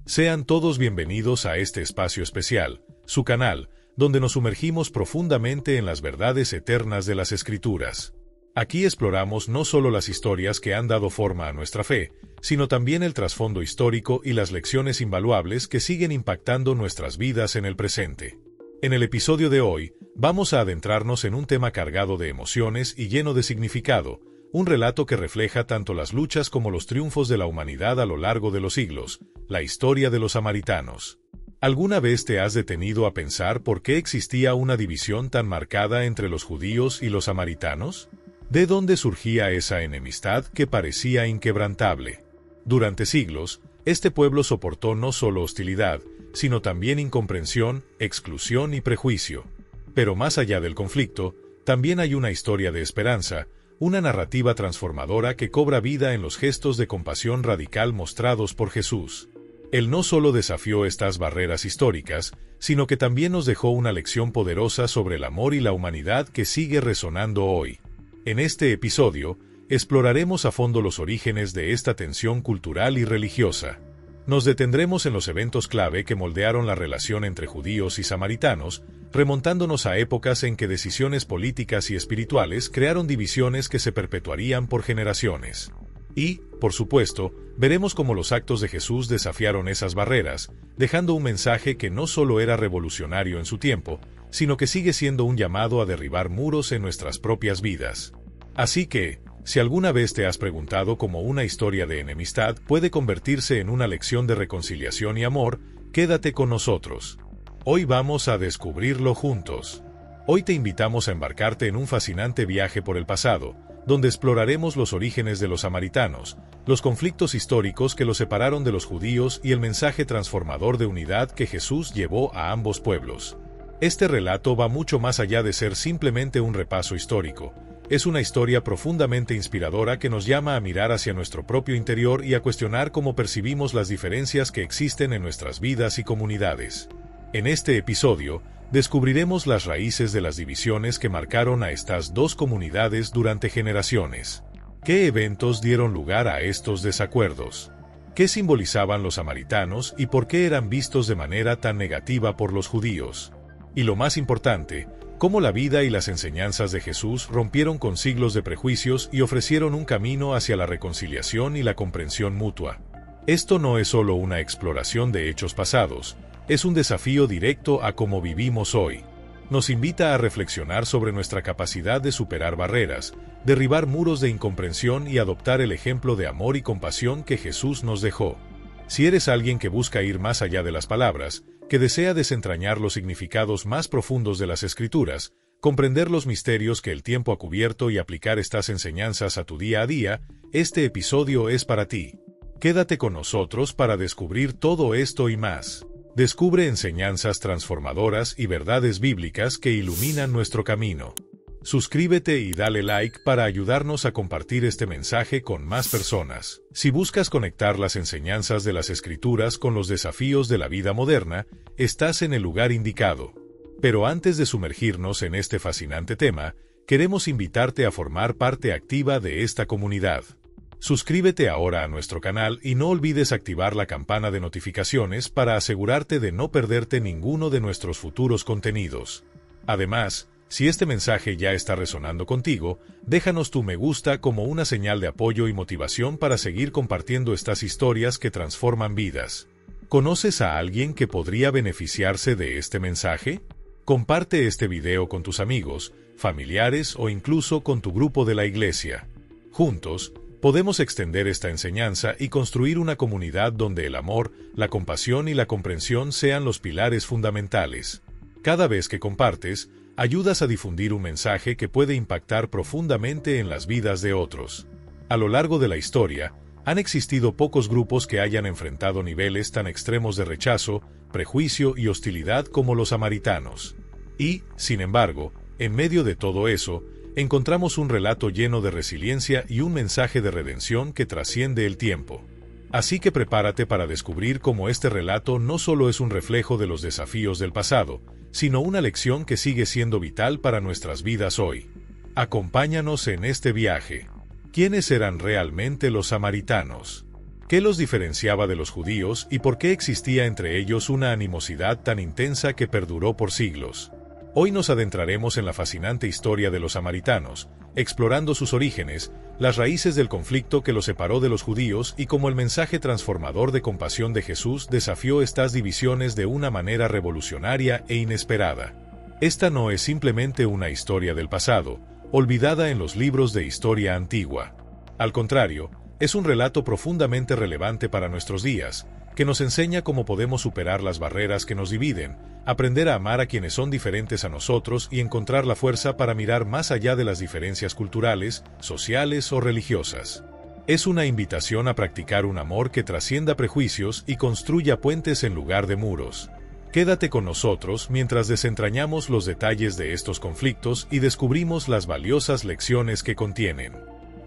Sean todos bienvenidos a este espacio especial, su canal, donde nos sumergimos profundamente en las verdades eternas de las Escrituras. Aquí exploramos no solo las historias que han dado forma a nuestra fe, sino también el trasfondo histórico y las lecciones invaluables que siguen impactando nuestras vidas en el presente. En el episodio de hoy, vamos a adentrarnos en un tema cargado de emociones y lleno de significado, un relato que refleja tanto las luchas como los triunfos de la humanidad a lo largo de los siglos, la historia de los samaritanos. ¿Alguna vez te has detenido a pensar por qué existía una división tan marcada entre los judíos y los samaritanos? ¿De dónde surgía esa enemistad que parecía inquebrantable? Durante siglos, este pueblo soportó no solo hostilidad, sino también incomprensión, exclusión y prejuicio. Pero más allá del conflicto, también hay una historia de esperanza, una narrativa transformadora que cobra vida en los gestos de compasión radical mostrados por Jesús. Él no solo desafió estas barreras históricas, sino que también nos dejó una lección poderosa sobre el amor y la humanidad que sigue resonando hoy. En este episodio, exploraremos a fondo los orígenes de esta tensión cultural y religiosa. Nos detendremos en los eventos clave que moldearon la relación entre judíos y samaritanos, remontándonos a épocas en que decisiones políticas y espirituales crearon divisiones que se perpetuarían por generaciones. Y, por supuesto, veremos cómo los actos de Jesús desafiaron esas barreras, dejando un mensaje que no solo era revolucionario en su tiempo, sino que sigue siendo un llamado a derribar muros en nuestras propias vidas. Así que, si alguna vez te has preguntado cómo una historia de enemistad puede convertirse en una lección de reconciliación y amor, quédate con nosotros. Hoy vamos a descubrirlo juntos. Hoy te invitamos a embarcarte en un fascinante viaje por el pasado, donde exploraremos los orígenes de los samaritanos, los conflictos históricos que los separaron de los judíos y el mensaje transformador de unidad que Jesús llevó a ambos pueblos. Este relato va mucho más allá de ser simplemente un repaso histórico. Es una historia profundamente inspiradora que nos llama a mirar hacia nuestro propio interior y a cuestionar cómo percibimos las diferencias que existen en nuestras vidas y comunidades. En este episodio, descubriremos las raíces de las divisiones que marcaron a estas dos comunidades durante generaciones. ¿Qué eventos dieron lugar a estos desacuerdos? ¿Qué simbolizaban los samaritanos y por qué eran vistos de manera tan negativa por los judíos? Y lo más importante, cómo la vida y las enseñanzas de Jesús rompieron con siglos de prejuicios y ofrecieron un camino hacia la reconciliación y la comprensión mutua. Esto no es solo una exploración de hechos pasados, es un desafío directo a cómo vivimos hoy. Nos invita a reflexionar sobre nuestra capacidad de superar barreras, derribar muros de incomprensión y adoptar el ejemplo de amor y compasión que Jesús nos dejó. Si eres alguien que busca ir más allá de las palabras, que desea desentrañar los significados más profundos de las Escrituras, comprender los misterios que el tiempo ha cubierto y aplicar estas enseñanzas a tu día a día, este episodio es para ti. Quédate con nosotros para descubrir todo esto y más. Descubre enseñanzas transformadoras y verdades bíblicas que iluminan nuestro camino. Suscríbete y dale like para ayudarnos a compartir este mensaje con más personas. Si buscas conectar las enseñanzas de las Escrituras con los desafíos de la vida moderna, estás en el lugar indicado. Pero antes de sumergirnos en este fascinante tema, queremos invitarte a formar parte activa de esta comunidad. Suscríbete ahora a nuestro canal y no olvides activar la campana de notificaciones para asegurarte de no perderte ninguno de nuestros futuros contenidos. Además, si este mensaje ya está resonando contigo, déjanos tu me gusta como una señal de apoyo y motivación para seguir compartiendo estas historias que transforman vidas. ¿Conoces a alguien que podría beneficiarse de este mensaje? Comparte este video con tus amigos, familiares o incluso con tu grupo de la iglesia. Juntos, podemos extender esta enseñanza y construir una comunidad donde el amor, la compasión y la comprensión sean los pilares fundamentales. Cada vez que compartes, ayudas a difundir un mensaje que puede impactar profundamente en las vidas de otros. A lo largo de la historia, han existido pocos grupos que hayan enfrentado niveles tan extremos de rechazo, prejuicio y hostilidad como los samaritanos. Y, sin embargo, en medio de todo eso, encontramos un relato lleno de resiliencia y un mensaje de redención que trasciende el tiempo. Así que prepárate para descubrir cómo este relato no solo es un reflejo de los desafíos del pasado, sino una lección que sigue siendo vital para nuestras vidas hoy. Acompáñanos en este viaje. ¿Quiénes eran realmente los samaritanos? ¿Qué los diferenciaba de los judíos y por qué existía entre ellos una animosidad tan intensa que perduró por siglos? Hoy nos adentraremos en la fascinante historia de los samaritanos, explorando sus orígenes, las raíces del conflicto que los separó de los judíos y cómo el mensaje transformador de compasión de Jesús desafió estas divisiones de una manera revolucionaria e inesperada. Esta no es simplemente una historia del pasado, olvidada en los libros de historia antigua. Al contrario, es un relato profundamente relevante para nuestros días, que nos enseña cómo podemos superar las barreras que nos dividen, aprender a amar a quienes son diferentes a nosotros y encontrar la fuerza para mirar más allá de las diferencias culturales, sociales o religiosas. Es una invitación a practicar un amor que trascienda prejuicios y construya puentes en lugar de muros. Quédate con nosotros mientras desentrañamos los detalles de estos conflictos y descubrimos las valiosas lecciones que contienen.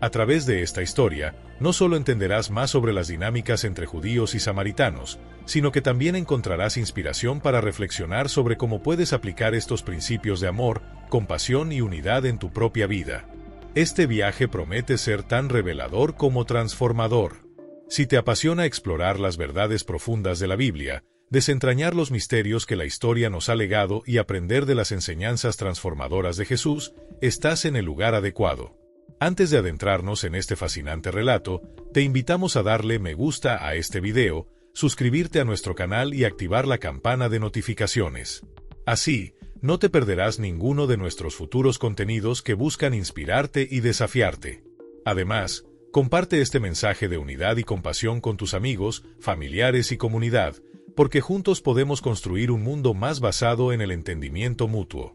A través de esta historia, no solo entenderás más sobre las dinámicas entre judíos y samaritanos, sino que también encontrarás inspiración para reflexionar sobre cómo puedes aplicar estos principios de amor, compasión y unidad en tu propia vida. Este viaje promete ser tan revelador como transformador. Si te apasiona explorar las verdades profundas de la Biblia, desentrañar los misterios que la historia nos ha legado y aprender de las enseñanzas transformadoras de Jesús, estás en el lugar adecuado. Antes de adentrarnos en este fascinante relato, te invitamos a darle me gusta a este video, suscribirte a nuestro canal y activar la campana de notificaciones. Así, no te perderás ninguno de nuestros futuros contenidos que buscan inspirarte y desafiarte. Además, comparte este mensaje de unidad y compasión con tus amigos, familiares y comunidad, porque juntos podemos construir un mundo más basado en el entendimiento mutuo.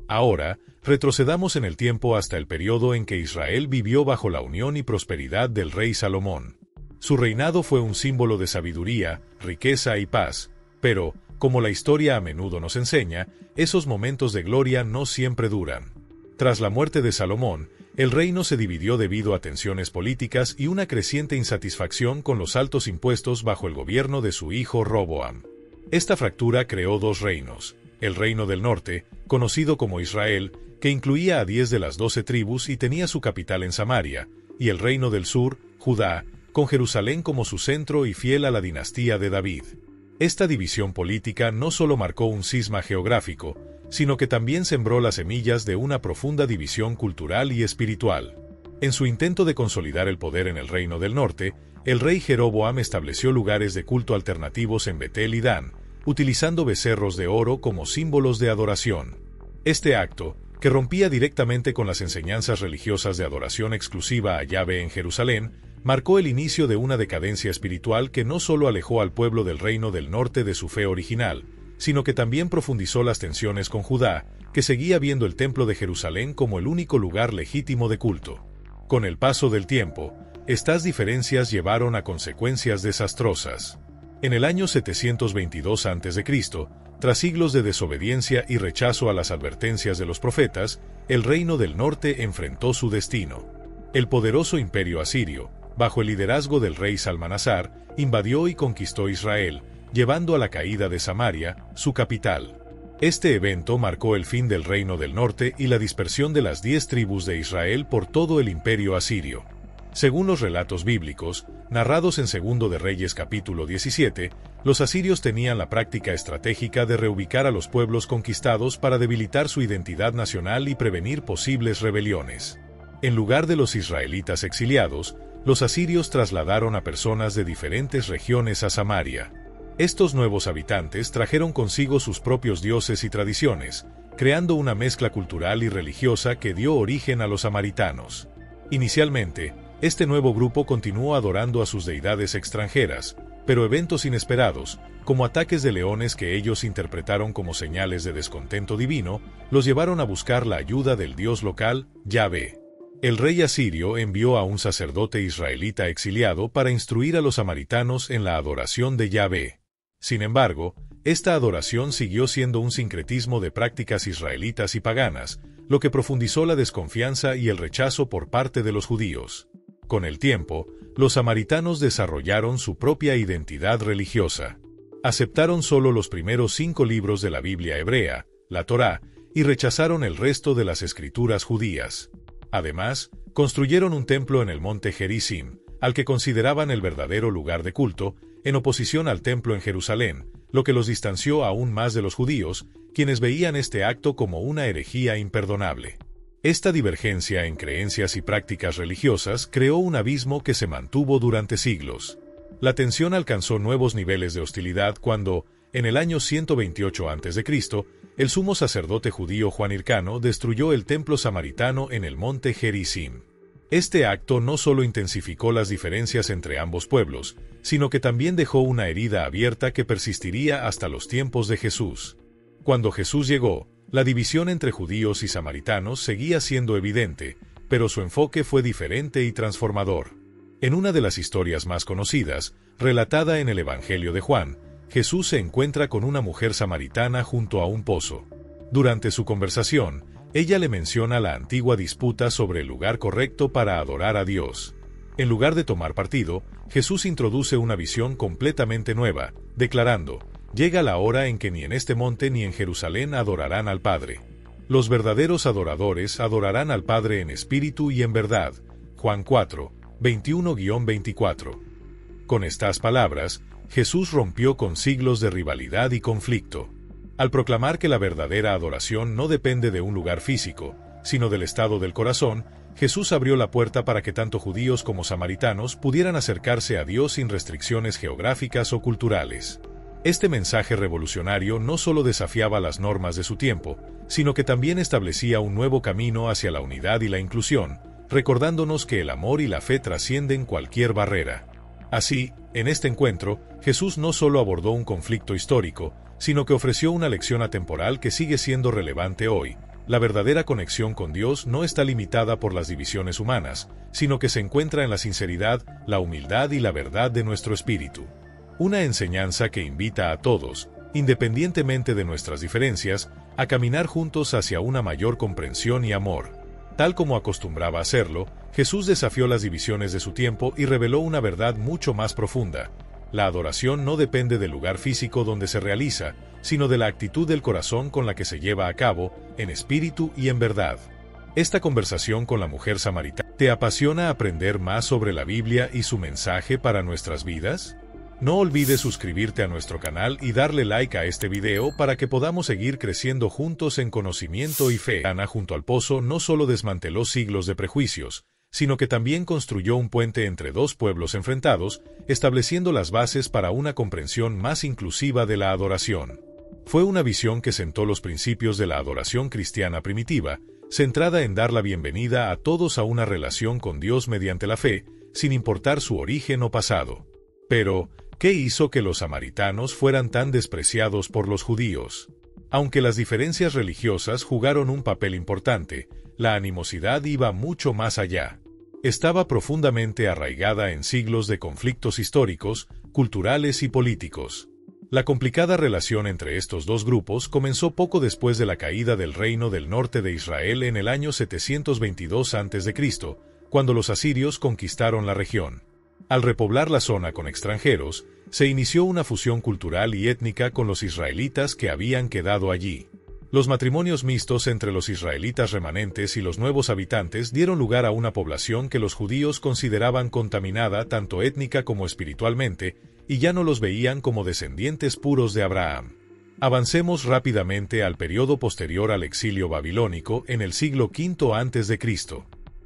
Ahora, retrocedamos en el tiempo hasta el periodo en que Israel vivió bajo la unión y prosperidad del rey Salomón. Su reinado fue un símbolo de sabiduría, riqueza y paz, pero, como la historia a menudo nos enseña, esos momentos de gloria no siempre duran. Tras la muerte de Salomón, el reino se dividió debido a tensiones políticas y una creciente insatisfacción con los altos impuestos bajo el gobierno de su hijo Roboam. Esta fractura creó dos reinos: el reino del norte, conocido como Israel, que incluía a 10 de las 12 tribus y tenía su capital en Samaria, y el reino del sur, Judá, con Jerusalén como su centro y fiel a la dinastía de David. Esta división política no solo marcó un cisma geográfico, sino que también sembró las semillas de una profunda división cultural y espiritual. En su intento de consolidar el poder en el reino del norte, el rey Jeroboam estableció lugares de culto alternativos en Betel y Dan, utilizando becerros de oro como símbolos de adoración. Este acto, que rompía directamente con las enseñanzas religiosas de adoración exclusiva a Yahvé en Jerusalén, marcó el inicio de una decadencia espiritual que no solo alejó al pueblo del reino del norte de su fe original, sino que también profundizó las tensiones con Judá, que seguía viendo el templo de Jerusalén como el único lugar legítimo de culto. Con el paso del tiempo, estas diferencias llevaron a consecuencias desastrosas. En el año 722 a.C., tras siglos de desobediencia y rechazo a las advertencias de los profetas, el reino del norte enfrentó su destino. El poderoso imperio asirio, bajo el liderazgo del rey Salmanasar, invadió y conquistó Israel, llevando a la caída de Samaria, su capital. Este evento marcó el fin del reino del norte y la dispersión de las 10 tribus de Israel por todo el imperio asirio. Según los relatos bíblicos, narrados en Segundo de Reyes capítulo 17, los asirios tenían la práctica estratégica de reubicar a los pueblos conquistados para debilitar su identidad nacional y prevenir posibles rebeliones. En lugar de los israelitas exiliados, los asirios trasladaron a personas de diferentes regiones a Samaria. Estos nuevos habitantes trajeron consigo sus propios dioses y tradiciones, creando una mezcla cultural y religiosa que dio origen a los samaritanos. Inicialmente, este nuevo grupo continuó adorando a sus deidades extranjeras, pero eventos inesperados, como ataques de leones que ellos interpretaron como señales de descontento divino, los llevaron a buscar la ayuda del dios local, Yahvé. El rey asirio envió a un sacerdote israelita exiliado para instruir a los samaritanos en la adoración de Yahvé. Sin embargo, esta adoración siguió siendo un sincretismo de prácticas israelitas y paganas, lo que profundizó la desconfianza y el rechazo por parte de los judíos. Con el tiempo, los samaritanos desarrollaron su propia identidad religiosa. Aceptaron solo los primeros 5 libros de la Biblia hebrea, la Torá, y rechazaron el resto de las escrituras judías. Además, construyeron un templo en el monte Gerizim, al que consideraban el verdadero lugar de culto, en oposición al templo en Jerusalén, lo que los distanció aún más de los judíos, quienes veían este acto como una herejía imperdonable. Esta divergencia en creencias y prácticas religiosas creó un abismo que se mantuvo durante siglos. La tensión alcanzó nuevos niveles de hostilidad cuando, en el año 128 a.C., el sumo sacerdote judío Juan Hircano destruyó el templo samaritano en el monte Gerizim. Este acto no solo intensificó las diferencias entre ambos pueblos, sino que también dejó una herida abierta que persistiría hasta los tiempos de Jesús. Cuando Jesús llegó, la división entre judíos y samaritanos seguía siendo evidente, pero su enfoque fue diferente y transformador. En una de las historias más conocidas, relatada en el Evangelio de Juan, Jesús se encuentra con una mujer samaritana junto a un pozo. Durante su conversación, ella le menciona la antigua disputa sobre el lugar correcto para adorar a Dios. En lugar de tomar partido, Jesús introduce una visión completamente nueva, declarando: «Llega la hora en que ni en este monte ni en Jerusalén adorarán al Padre. Los verdaderos adoradores adorarán al Padre en espíritu y en verdad». Juan 4, 21-24. Con estas palabras, Jesús rompió con siglos de rivalidad y conflicto. Al proclamar que la verdadera adoración no depende de un lugar físico, sino del estado del corazón, Jesús abrió la puerta para que tanto judíos como samaritanos pudieran acercarse a Dios sin restricciones geográficas o culturales. Este mensaje revolucionario no solo desafiaba las normas de su tiempo, sino que también establecía un nuevo camino hacia la unidad y la inclusión, recordándonos que el amor y la fe trascienden cualquier barrera. Así, en este encuentro, Jesús no solo abordó un conflicto histórico, sino que ofreció una lección atemporal que sigue siendo relevante hoy. La verdadera conexión con Dios no está limitada por las divisiones humanas, sino que se encuentra en la sinceridad, la humildad y la verdad de nuestro espíritu. Una enseñanza que invita a todos, independientemente de nuestras diferencias, a caminar juntos hacia una mayor comprensión y amor. Tal como acostumbraba hacerlo, Jesús desafió las divisiones de su tiempo y reveló una verdad mucho más profunda. La adoración no depende del lugar físico donde se realiza, sino de la actitud del corazón con la que se lleva a cabo, en espíritu y en verdad. Esta conversación con la mujer samaritana, ¿te apasiona aprender más sobre la Biblia y su mensaje para nuestras vidas? No olvides suscribirte a nuestro canal y darle like a este video para que podamos seguir creciendo juntos en conocimiento y fe. Ana junto al pozo no solo desmanteló siglos de prejuicios, sino que también construyó un puente entre dos pueblos enfrentados, estableciendo las bases para una comprensión más inclusiva de la adoración. Fue una visión que sentó los principios de la adoración cristiana primitiva, centrada en dar la bienvenida a todos a una relación con Dios mediante la fe, sin importar su origen o pasado. Pero, ¿qué hizo que los samaritanos fueran tan despreciados por los judíos? Aunque las diferencias religiosas jugaron un papel importante, la animosidad iba mucho más allá. Estaba profundamente arraigada en siglos de conflictos históricos, culturales y políticos. La complicada relación entre estos dos grupos comenzó poco después de la caída del reino del norte de Israel en el año 722 a.C., cuando los asirios conquistaron la región. Al repoblar la zona con extranjeros, se inició una fusión cultural y étnica con los israelitas que habían quedado allí. Los matrimonios mixtos entre los israelitas remanentes y los nuevos habitantes dieron lugar a una población que los judíos consideraban contaminada tanto étnica como espiritualmente, y ya no los veían como descendientes puros de Abraham. Avancemos rápidamente al periodo posterior al exilio babilónico en el siglo V a.C.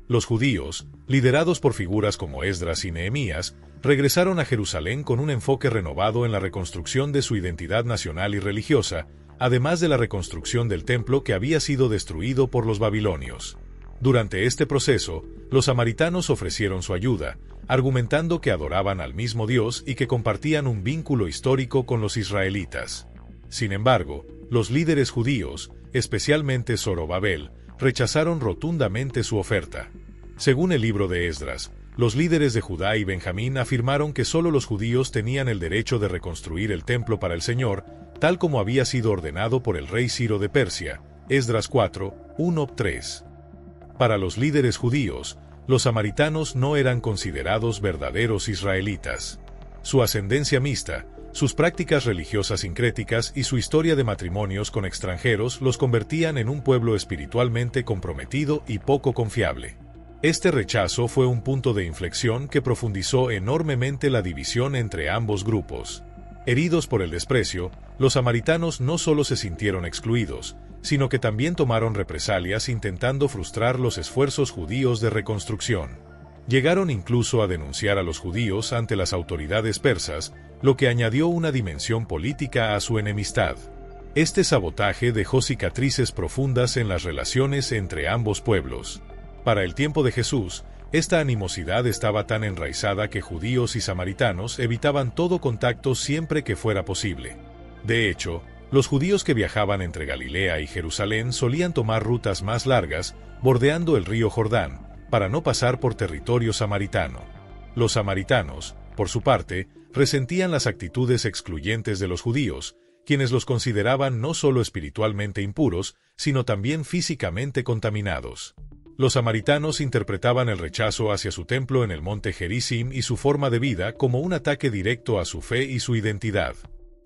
Los judíos, liderados por figuras como Esdras y Nehemías, regresaron a Jerusalén con un enfoque renovado en la reconstrucción de su identidad nacional y religiosa, además de la reconstrucción del templo que había sido destruido por los babilonios. Durante este proceso, los samaritanos ofrecieron su ayuda, argumentando que adoraban al mismo Dios y que compartían un vínculo histórico con los israelitas. Sin embargo, los líderes judíos, especialmente Zorobabel, rechazaron rotundamente su oferta. Según el libro de Esdras, los líderes de Judá y Benjamín afirmaron que solo los judíos tenían el derecho de reconstruir el templo para el Señor, tal como había sido ordenado por el rey Ciro de Persia, Esdras 4, 1-3. Para los líderes judíos, los samaritanos no eran considerados verdaderos israelitas. Su ascendencia mixta, sus prácticas religiosas sincréticas y su historia de matrimonios con extranjeros los convertían en un pueblo espiritualmente comprometido y poco confiable. Este rechazo fue un punto de inflexión que profundizó enormemente la división entre ambos grupos. Heridos por el desprecio, los samaritanos no solo se sintieron excluidos, sino que también tomaron represalias intentando frustrar los esfuerzos judíos de reconstrucción. Llegaron incluso a denunciar a los judíos ante las autoridades persas, lo que añadió una dimensión política a su enemistad. Este sabotaje dejó cicatrices profundas en las relaciones entre ambos pueblos. Para el tiempo de Jesús, esta animosidad estaba tan enraizada que judíos y samaritanos evitaban todo contacto siempre que fuera posible. De hecho, los judíos que viajaban entre Galilea y Jerusalén solían tomar rutas más largas, bordeando el río Jordán, para no pasar por territorio samaritano. Los samaritanos, por su parte, resentían las actitudes excluyentes de los judíos, quienes los consideraban no solo espiritualmente impuros, sino también físicamente contaminados. Los samaritanos interpretaban el rechazo hacia su templo en el monte Gerizim y su forma de vida como un ataque directo a su fe y su identidad.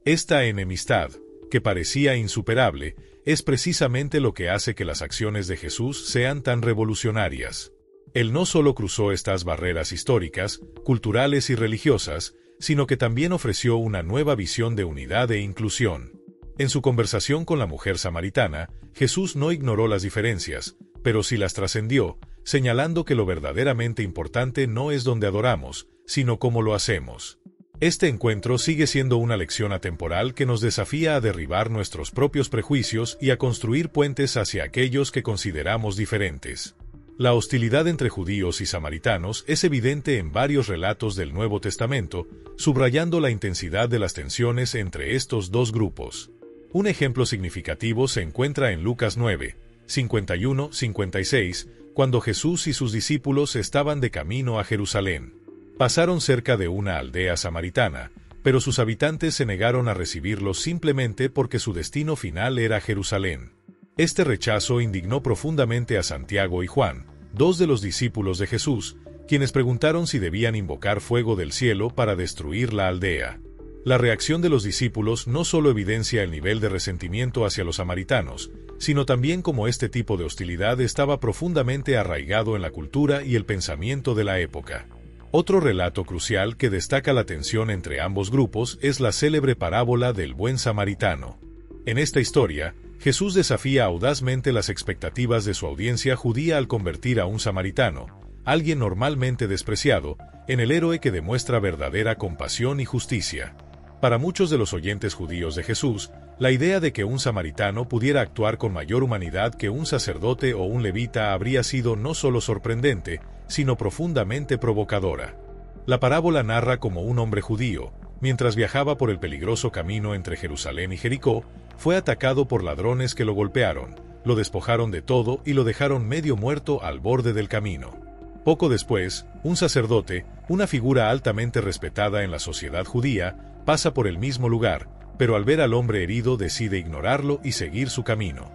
Esta enemistad, que parecía insuperable, es precisamente lo que hace que las acciones de Jesús sean tan revolucionarias. Él no solo cruzó estas barreras históricas, culturales y religiosas, sino que también ofreció una nueva visión de unidad e inclusión. En su conversación con la mujer samaritana, Jesús no ignoró las diferencias, pero sí las trascendió, señalando que lo verdaderamente importante no es dónde adoramos, sino cómo lo hacemos. Este encuentro sigue siendo una lección atemporal que nos desafía a derribar nuestros propios prejuicios y a construir puentes hacia aquellos que consideramos diferentes. La hostilidad entre judíos y samaritanos es evidente en varios relatos del Nuevo Testamento, subrayando la intensidad de las tensiones entre estos dos grupos. Un ejemplo significativo se encuentra en Lucas 9, 51-56, cuando Jesús y sus discípulos estaban de camino a Jerusalén. Pasaron cerca de una aldea samaritana, pero sus habitantes se negaron a recibirlos simplemente porque su destino final era Jerusalén. Este rechazo indignó profundamente a Santiago y Juan, dos de los discípulos de Jesús, quienes preguntaron si debían invocar fuego del cielo para destruir la aldea. La reacción de los discípulos no solo evidencia el nivel de resentimiento hacia los samaritanos, sino también cómo este tipo de hostilidad estaba profundamente arraigado en la cultura y el pensamiento de la época. Otro relato crucial que destaca la tensión entre ambos grupos es la célebre parábola del buen samaritano. En esta historia, Jesús desafía audazmente las expectativas de su audiencia judía al convertir a un samaritano, alguien normalmente despreciado, en el héroe que demuestra verdadera compasión y justicia. Para muchos de los oyentes judíos de Jesús, la idea de que un samaritano pudiera actuar con mayor humanidad que un sacerdote o un levita habría sido no solo sorprendente, sino profundamente provocadora. La parábola narra cómo un hombre judío, mientras viajaba por el peligroso camino entre Jerusalén y Jericó, fue atacado por ladrones que lo golpearon, lo despojaron de todo y lo dejaron medio muerto al borde del camino. Poco después, un sacerdote, una figura altamente respetada en la sociedad judía, pasa por el mismo lugar, pero al ver al hombre herido decide ignorarlo y seguir su camino.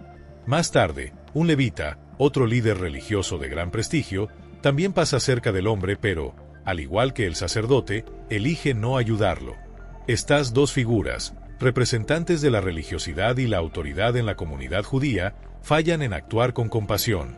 Más tarde, un levita, otro líder religioso de gran prestigio, también pasa cerca del hombre pero, al igual que el sacerdote, elige no ayudarlo. Estas dos figuras, representantes de la religiosidad y la autoridad en la comunidad judía, fallan en actuar con compasión.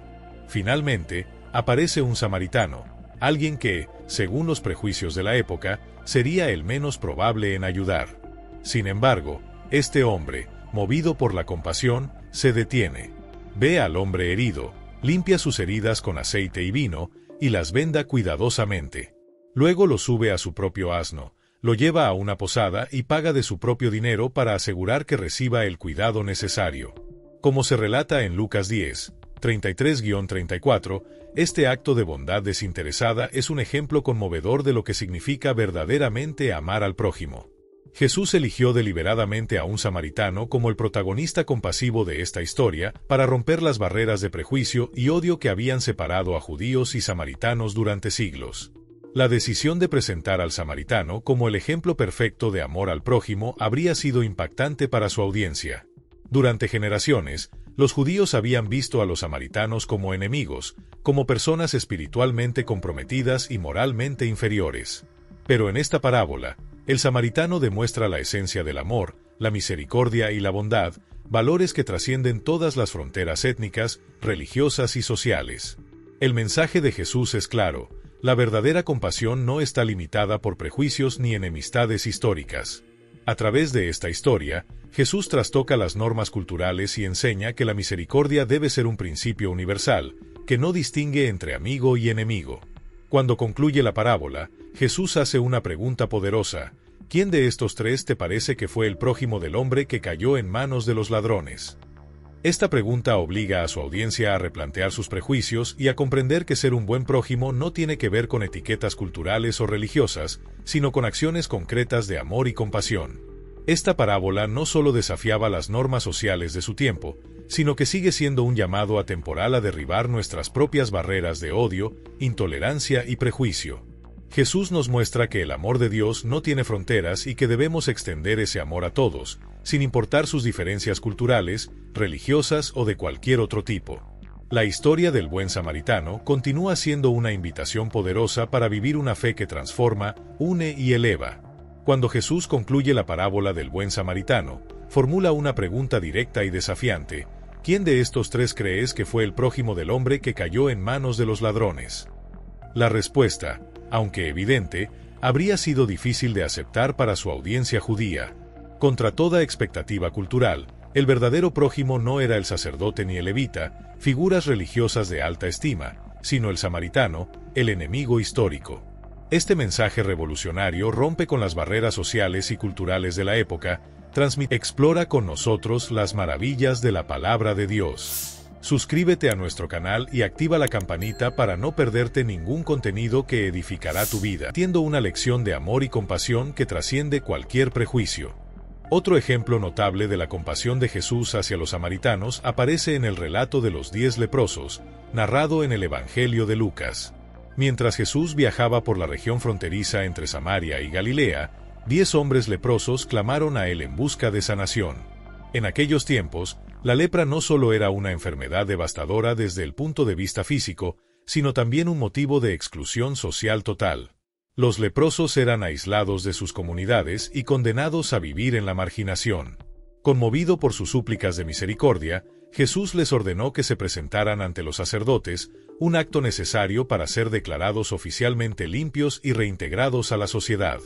Finalmente, aparece un samaritano, alguien que, según los prejuicios de la época, sería el menos probable en ayudar. Sin embargo, este hombre, movido por la compasión, se detiene. Ve al hombre herido, limpia sus heridas con aceite y vino, y las venda cuidadosamente. Luego lo sube a su propio asno, lo lleva a una posada y paga de su propio dinero para asegurar que reciba el cuidado necesario. Como se relata en Lucas 10, 33-34, este acto de bondad desinteresada es un ejemplo conmovedor de lo que significa verdaderamente amar al prójimo. Jesús eligió deliberadamente a un samaritano como el protagonista compasivo de esta historia para romper las barreras de prejuicio y odio que habían separado a judíos y samaritanos durante siglos. La decisión de presentar al samaritano como el ejemplo perfecto de amor al prójimo habría sido impactante para su audiencia. Durante generaciones, los judíos habían visto a los samaritanos como enemigos, como personas espiritualmente comprometidas y moralmente inferiores. Pero en esta parábola, el samaritano demuestra la esencia del amor, la misericordia y la bondad, valores que trascienden todas las fronteras étnicas, religiosas y sociales. El mensaje de Jesús es claro: la verdadera compasión no está limitada por prejuicios ni enemistades históricas. A través de esta historia, Jesús trastoca las normas culturales y enseña que la misericordia debe ser un principio universal, que no distingue entre amigo y enemigo. Cuando concluye la parábola, Jesús hace una pregunta poderosa: ¿quién de estos tres te parece que fue el prójimo del hombre que cayó en manos de los ladrones? Esta pregunta obliga a su audiencia a replantear sus prejuicios y a comprender que ser un buen prójimo no tiene que ver con etiquetas culturales o religiosas, sino con acciones concretas de amor y compasión. Esta parábola no solo desafiaba las normas sociales de su tiempo, sino que sigue siendo un llamado atemporal a derribar nuestras propias barreras de odio, intolerancia y prejuicio. Jesús nos muestra que el amor de Dios no tiene fronteras y que debemos extender ese amor a todos, sin importar sus diferencias culturales, religiosas o de cualquier otro tipo. La historia del buen samaritano continúa siendo una invitación poderosa para vivir una fe que transforma, une y eleva. Cuando Jesús concluye la parábola del buen samaritano, formula una pregunta directa y desafiante: ¿quién de estos tres crees que fue el prójimo del hombre que cayó en manos de los ladrones? La respuesta, aunque evidente, habría sido difícil de aceptar para su audiencia judía. Contra toda expectativa cultural, el verdadero prójimo no era el sacerdote ni el levita, figuras religiosas de alta estima, sino el samaritano, el enemigo histórico. Este mensaje revolucionario rompe con las barreras sociales y culturales de la época, explora con nosotros las maravillas de la palabra de Dios. Suscríbete a nuestro canal y activa la campanita para no perderte ningún contenido que edificará tu vida, siendo una lección de amor y compasión que trasciende cualquier prejuicio. Otro ejemplo notable de la compasión de Jesús hacia los samaritanos aparece en el relato de los 10 leprosos, narrado en el Evangelio de Lucas. Mientras Jesús viajaba por la región fronteriza entre Samaria y Galilea, 10 hombres leprosos clamaron a él en busca de sanación. En aquellos tiempos, la lepra no solo era una enfermedad devastadora desde el punto de vista físico, sino también un motivo de exclusión social total. Los leprosos eran aislados de sus comunidades y condenados a vivir en la marginación. Conmovido por sus súplicas de misericordia, Jesús les ordenó que se presentaran ante los sacerdotes, un acto necesario para ser declarados oficialmente limpios y reintegrados a la sociedad.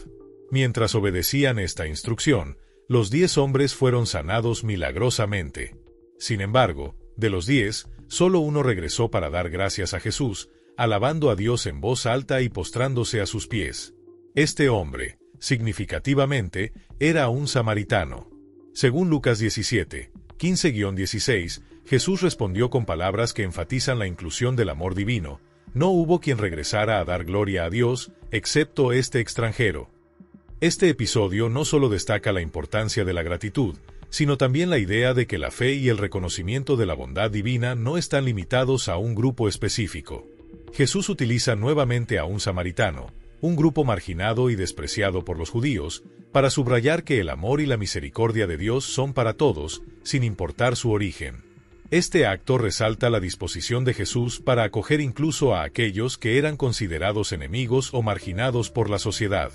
Mientras obedecían esta instrucción, los 10 hombres fueron sanados milagrosamente. Sin embargo, de los 10, solo uno regresó para dar gracias a Jesús, alabando a Dios en voz alta y postrándose a sus pies. Este hombre, significativamente, era un samaritano. Según Lucas 17, 15-16, Jesús respondió con palabras que enfatizan la inclusión del amor divino: no hubo quien regresara a dar gloria a Dios, excepto este extranjero. Este episodio no solo destaca la importancia de la gratitud, sino también la idea de que la fe y el reconocimiento de la bondad divina no están limitados a un grupo específico. Jesús utiliza nuevamente a un samaritano, un grupo marginado y despreciado por los judíos, para subrayar que el amor y la misericordia de Dios son para todos, sin importar su origen. Este acto resalta la disposición de Jesús para acoger incluso a aquellos que eran considerados enemigos o marginados por la sociedad.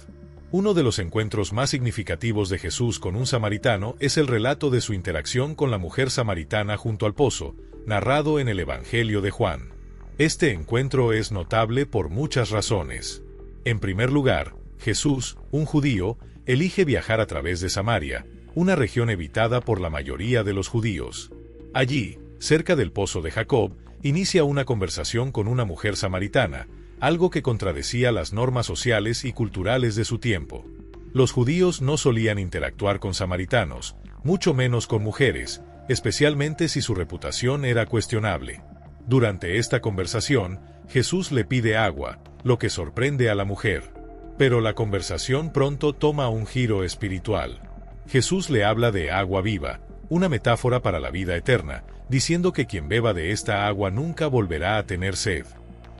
Uno de los encuentros más significativos de Jesús con un samaritano es el relato de su interacción con la mujer samaritana junto al pozo, narrado en el Evangelio de Juan. Este encuentro es notable por muchas razones. En primer lugar, Jesús, un judío, elige viajar a través de Samaria, una región evitada por la mayoría de los judíos. Allí, cerca del pozo de Jacob, inicia una conversación con una mujer samaritana, algo que contradecía las normas sociales y culturales de su tiempo. Los judíos no solían interactuar con samaritanos, mucho menos con mujeres, especialmente si su reputación era cuestionable. Durante esta conversación, Jesús le pide agua, lo que sorprende a la mujer. Pero la conversación pronto toma un giro espiritual. Jesús le habla de agua viva, una metáfora para la vida eterna, diciendo que quien beba de esta agua nunca volverá a tener sed.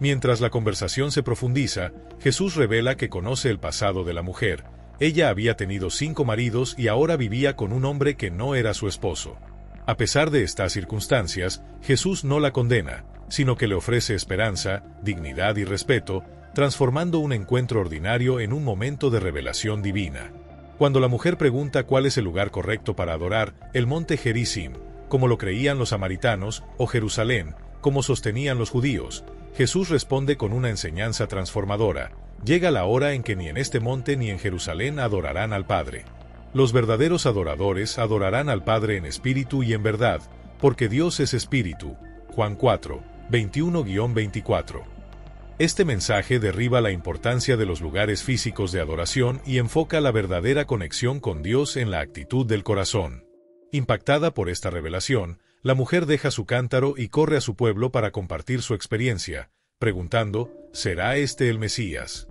Mientras la conversación se profundiza, Jesús revela que conoce el pasado de la mujer. Ella había tenido 5 maridos y ahora vivía con un hombre que no era su esposo. A pesar de estas circunstancias, Jesús no la condena, sino que le ofrece esperanza, dignidad y respeto, transformando un encuentro ordinario en un momento de revelación divina. Cuando la mujer pregunta cuál es el lugar correcto para adorar, el monte Gerizim, como lo creían los samaritanos, o Jerusalén, como sostenían los judíos, Jesús responde con una enseñanza transformadora: llega la hora en que ni en este monte ni en Jerusalén adorarán al Padre. Los verdaderos adoradores adorarán al Padre en espíritu y en verdad, porque Dios es espíritu. Juan 4, 21-24. Este mensaje derriba la importancia de los lugares físicos de adoración y enfoca la verdadera conexión con Dios en la actitud del corazón. Impactada por esta revelación, la mujer deja su cántaro y corre a su pueblo para compartir su experiencia, preguntando: ¿será este el Mesías?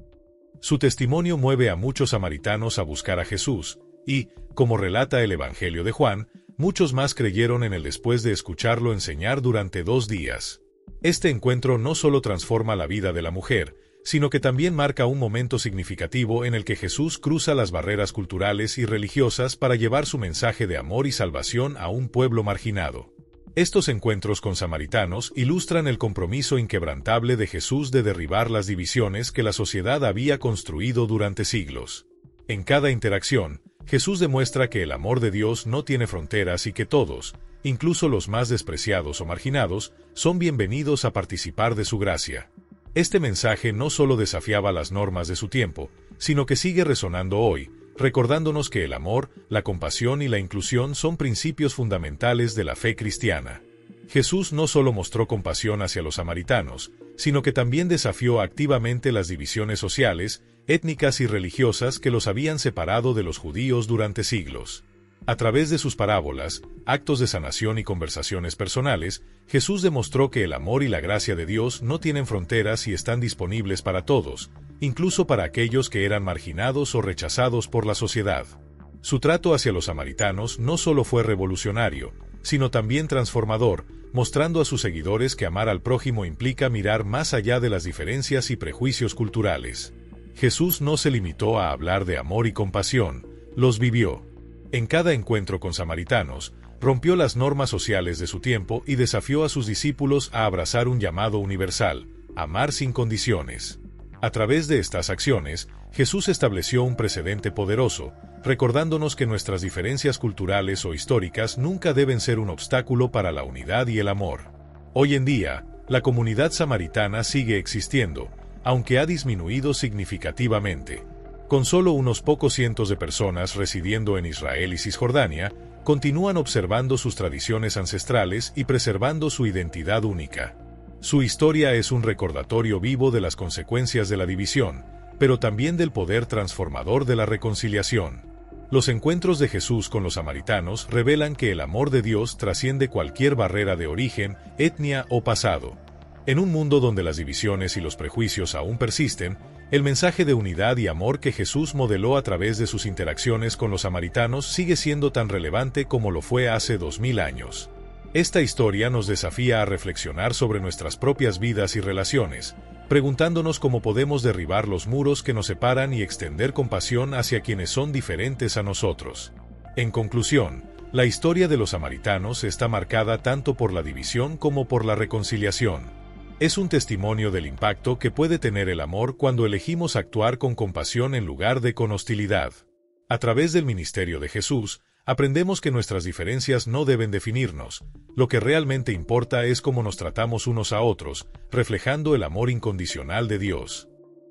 Su testimonio mueve a muchos samaritanos a buscar a Jesús, y, como relata el Evangelio de Juan, muchos más creyeron en él después de escucharlo enseñar durante 2 días. Este encuentro no solo transforma la vida de la mujer, sino que también marca un momento significativo en el que Jesús cruza las barreras culturales y religiosas para llevar su mensaje de amor y salvación a un pueblo marginado. Estos encuentros con samaritanos ilustran el compromiso inquebrantable de Jesús de derribar las divisiones que la sociedad había construido durante siglos. En cada interacción, Jesús demuestra que el amor de Dios no tiene fronteras y que todos, incluso los más despreciados o marginados, son bienvenidos a participar de su gracia. Este mensaje no solo desafiaba las normas de su tiempo, sino que sigue resonando hoy, recordándonos que el amor, la compasión y la inclusión son principios fundamentales de la fe cristiana. Jesús no solo mostró compasión hacia los samaritanos, sino que también desafió activamente las divisiones sociales, étnicas y religiosas que los habían separado de los judíos durante siglos. A través de sus parábolas, actos de sanación y conversaciones personales, Jesús demostró que el amor y la gracia de Dios no tienen fronteras y están disponibles para todos, incluso para aquellos que eran marginados o rechazados por la sociedad. Su trato hacia los samaritanos no solo fue revolucionario, sino también transformador, mostrando a sus seguidores que amar al prójimo implica mirar más allá de las diferencias y prejuicios culturales. Jesús no se limitó a hablar de amor y compasión, los vivió. En cada encuentro con samaritanos, rompió las normas sociales de su tiempo y desafió a sus discípulos a abrazar un llamado universal: amar sin condiciones. A través de estas acciones, Jesús estableció un precedente poderoso, recordándonos que nuestras diferencias culturales o históricas nunca deben ser un obstáculo para la unidad y el amor. Hoy en día, la comunidad samaritana sigue existiendo, aunque ha disminuido significativamente. Con solo unos pocos cientos de personas residiendo en Israel y Cisjordania, continúan observando sus tradiciones ancestrales y preservando su identidad única. Su historia es un recordatorio vivo de las consecuencias de la división, pero también del poder transformador de la reconciliación. Los encuentros de Jesús con los samaritanos revelan que el amor de Dios trasciende cualquier barrera de origen, etnia o pasado. En un mundo donde las divisiones y los prejuicios aún persisten, el mensaje de unidad y amor que Jesús modeló a través de sus interacciones con los samaritanos sigue siendo tan relevante como lo fue hace 2000 años. Esta historia nos desafía a reflexionar sobre nuestras propias vidas y relaciones, preguntándonos cómo podemos derribar los muros que nos separan y extender compasión hacia quienes son diferentes a nosotros. En conclusión, la historia de los samaritanos está marcada tanto por la división como por la reconciliación. Es un testimonio del impacto que puede tener el amor cuando elegimos actuar con compasión en lugar de con hostilidad. A través del ministerio de Jesús, aprendemos que nuestras diferencias no deben definirnos. Lo que realmente importa es cómo nos tratamos unos a otros, reflejando el amor incondicional de Dios.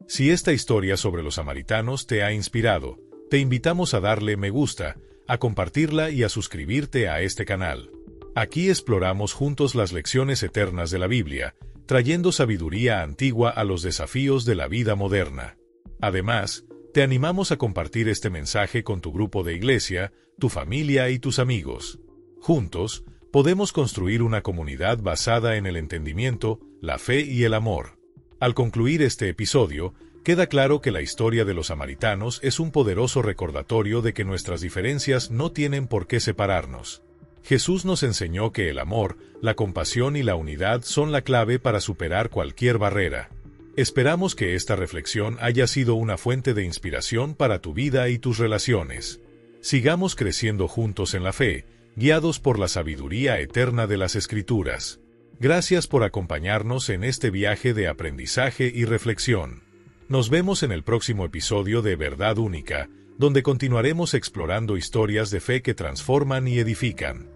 Si esta historia sobre los samaritanos te ha inspirado, te invitamos a darle me gusta, a compartirla y a suscribirte a este canal. Aquí exploramos juntos las lecciones eternas de la Biblia, trayendo sabiduría antigua a los desafíos de la vida moderna. Además, te animamos a compartir este mensaje con tu grupo de iglesia, tu familia y tus amigos. Juntos, podemos construir una comunidad basada en el entendimiento, la fe y el amor. Al concluir este episodio, queda claro que la historia de los samaritanos es un poderoso recordatorio de que nuestras diferencias no tienen por qué separarnos. Jesús nos enseñó que el amor, la compasión y la unidad son la clave para superar cualquier barrera. Esperamos que esta reflexión haya sido una fuente de inspiración para tu vida y tus relaciones. Sigamos creciendo juntos en la fe, guiados por la sabiduría eterna de las Escrituras. Gracias por acompañarnos en este viaje de aprendizaje y reflexión. Nos vemos en el próximo episodio de Verdad Única, donde continuaremos explorando historias de fe que transforman y edifican.